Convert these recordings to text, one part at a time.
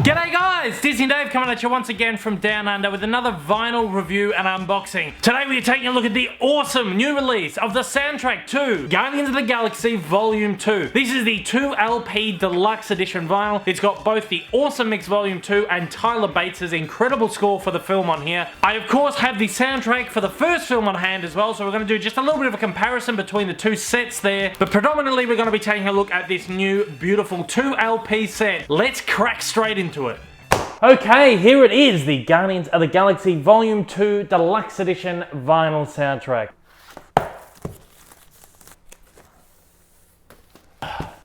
G'day guys, Disney Dave coming at you once again from Down Under with another vinyl review and unboxing. Today we are taking a look at the awesome new release of the soundtrack to Guardians of the Galaxy Volume 2. This is the 2LP Deluxe Edition vinyl. It's got both the Awesome Mix Volume 2 and Tyler Bates' incredible score for the film on here. I of course have the soundtrack for the first film on hand as well, so we're going to do just a little bit of a comparison between the two sets there. But predominantly we're going to be taking a look at this new beautiful 2LP set. Let's crack straight into it. Okay, here it is, the Guardians of the Galaxy Volume 2 Deluxe Edition vinyl soundtrack.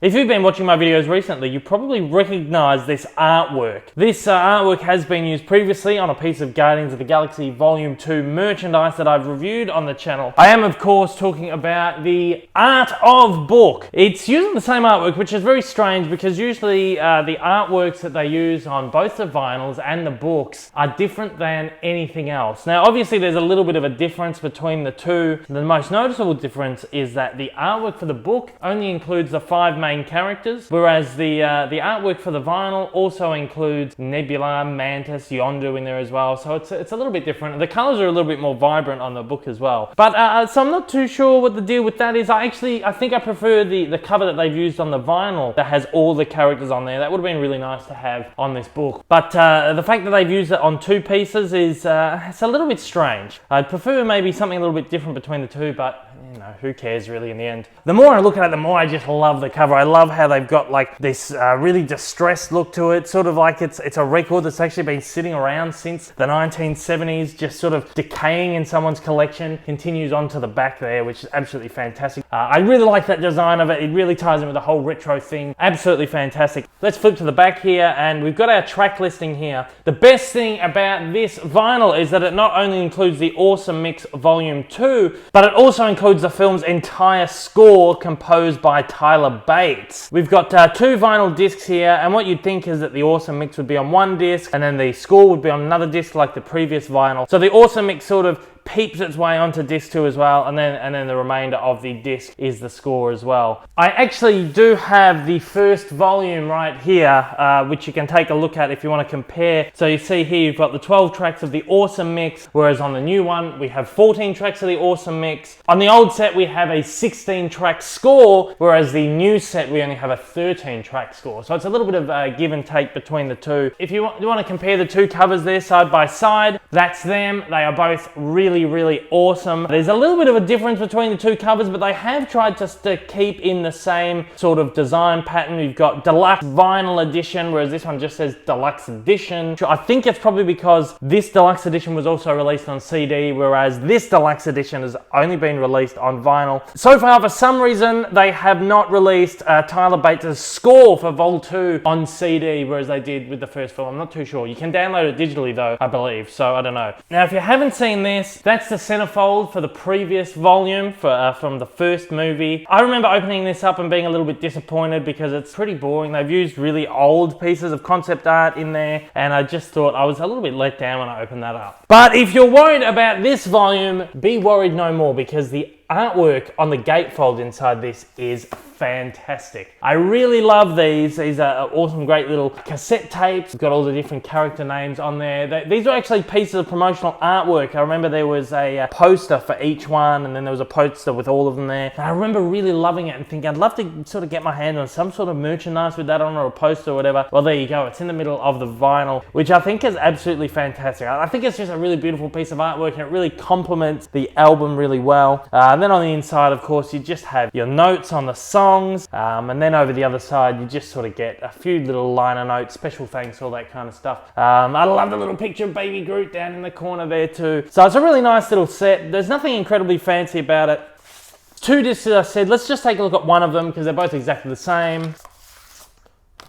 If you've been watching my videos recently, you probably recognize this artwork. This artwork has been used previously on a piece of Guardians of the Galaxy Volume 2 merchandise that I've reviewed on the channel. I am, of course, talking about the art of book. It's using the same artwork, which is very strange because usually the artworks that they use on both the vinyls and the books are different than anything else. Now, obviously, there's a little bit of a difference between the two. The most noticeable difference is that the artwork for the book only includes the 5 main characters, whereas the artwork for the vinyl also includes Nebula, Mantis, Yondu in there as well. So it's a little bit different. The colors are a little bit more vibrant on the book as well. But so I'm not too sure what the deal with that is. I think I prefer the cover that they've used on the vinyl that has all the characters on there. That would have been really nice to have on this book. But the fact that they've used it on 2 pieces is it's a little bit strange. I'd prefer maybe something a little bit different between the two, but you know, who cares really in the end. The more I look at it, the more I just love the cover. I love how they've got like this really distressed look to it, sort of like it's a record that's actually been sitting around since the 1970s, just sort of decaying in someone's collection, continues on to the back there, which is absolutely fantastic. I really like that design of it. It really ties in with the whole retro thing. Absolutely fantastic. Let's flip to the back here, and we've got our track listing here. The best thing about this vinyl is that it not only includes the Awesome Mix Volume 2, but it also includes the film's entire score composed by Tyler Bates. We've got 2 vinyl discs here, and what you'd think is that the Awesome Mix would be on one disc and then the score would be on another disc like the previous vinyl. So the Awesome Mix sort of peeps its way onto disc 2 as well, and then the remainder of the disc is the score as well. I actually do have the first volume right here, which you can take a look at if you want to compare. So you see here you've got the 12 tracks of the Awesome Mix, whereas on the new one we have 14 tracks of the Awesome Mix. On the old set we have a 16 track score, whereas the new set we only have a 13 track score. So it's a little bit of give and take between the two. If you want to compare the two covers there side by side, that's them. They are both really awesome. There's a little bit of a difference between the two covers, but they have tried to keep in the same sort of design pattern. We've got Deluxe Vinyl Edition, whereas this one just says Deluxe Edition. I think it's probably because this Deluxe Edition was also released on CD, whereas this Deluxe Edition has only been released on vinyl. So far, for some reason, they have not released Tyler Bates' score for Vol 2 on CD, whereas they did with the first film. I'm not too sure. You can download it digitally though, I believe, so I don't know. Now, if you haven't seen this, that's the centerfold for the previous volume from the first movie. I remember opening this up and being a little bit disappointed because it's pretty boring. They've used really old pieces of concept art in there, and I just thought I was a little bit let down when I opened that up. But if you're worried about this volume, be worried no more, because the artwork on the gatefold inside this is fantastic. I really love these. These are awesome, great little cassette tapes. It's got all the different character names on there. These are actually pieces of promotional artwork. I remember there was a poster for each one, and then there was a poster with all of them there. And I remember really loving it and thinking I'd love to sort of get my hand on some sort of merchandise with that on, or a poster or whatever. Well, there you go. It's in the middle of the vinyl, which I think is absolutely fantastic. I think it's just a really beautiful piece of artwork, and it really complements the album really well. And then on the inside, of course, you just have your notes on the songs, and then over the other side you just sort of get a few little liner notes, special thanks, all that kind of stuff. I love the little picture of Baby Groot down in the corner there too. So it's a really nice little set. There's nothing incredibly fancy about it. 2 discs, as I said. Let's just take a look at one of them because they're both exactly the same.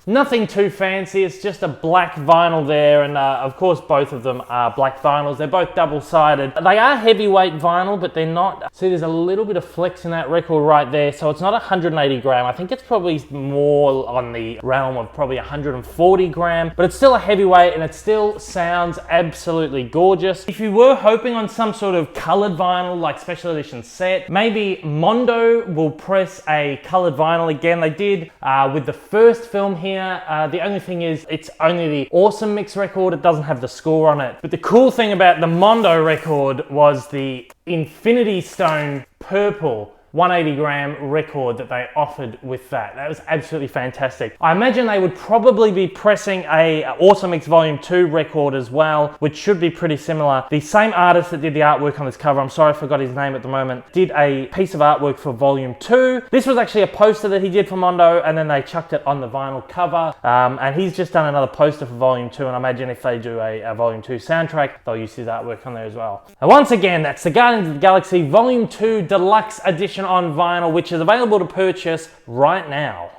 Nothing too fancy, it's just a black vinyl there, and of course both of them are black vinyls. They're both double-sided. They are heavyweight vinyl, but they're not. See, there's a little bit of flex in that record right there, so it's not 180 gram. I think it's probably more on the realm of probably 140 gram, but it's still a heavyweight, and it still sounds absolutely gorgeous. If you were hoping on some sort of colored vinyl, like special edition set, maybe Mondo will press a colored vinyl again. They did with the first film here, here. The only thing is, it's only the Awesome Mix record. It doesn't have the score on it. But the cool thing about the Mondo record was the Infinity Stone Purple 180 gram record that they offered with that. That was absolutely fantastic. I imagine they would probably be pressing a Awesome Mix Volume 2 record as well, which should be pretty similar. The same artist that did the artwork on this cover, I'm sorry I forgot his name at the moment, did a piece of artwork for Volume 2. This was actually a poster that he did for Mondo, and then they chucked it on the vinyl cover. And he's just done another poster for Volume 2, and I imagine if they do a Volume 2 soundtrack, they'll use his artwork on there as well. And once again, that's the Guardians of the Galaxy Volume 2 Deluxe Edition on vinyl, which is available to purchase right now.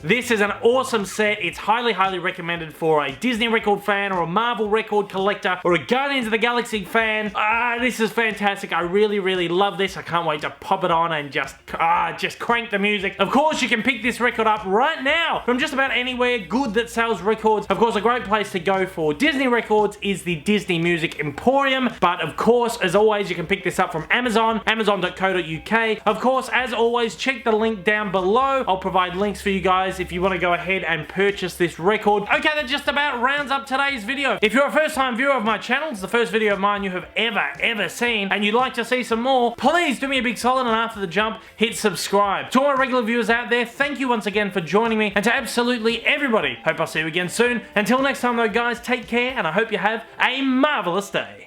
This is an awesome set. It's highly recommended for a Disney record fan or a Marvel record collector or a Guardians of the Galaxy fan. This is fantastic. I really love this. I can't wait to pop it on and just crank the music. Of course, you can pick this record up right now from just about anywhere good that sells records. Of course, a great place to go for Disney records is the Disney Music Emporium. But of course, as always, you can pick this up from Amazon, amazon.co.uk. Of course, as always, check the link down below. I'll provide links for you guys if you want to go ahead and purchase this record. Okay, that just about rounds up today's video. If you're a first-time viewer of my channel, it's the first video of mine you have ever seen, and you'd like to see some more, please do me a big solid and after the jump, hit subscribe. To all my regular viewers out there, thank you once again for joining me, and to absolutely everybody, hope I'll see you again soon. Until next time though guys, take care, and I hope you have a marvelous day.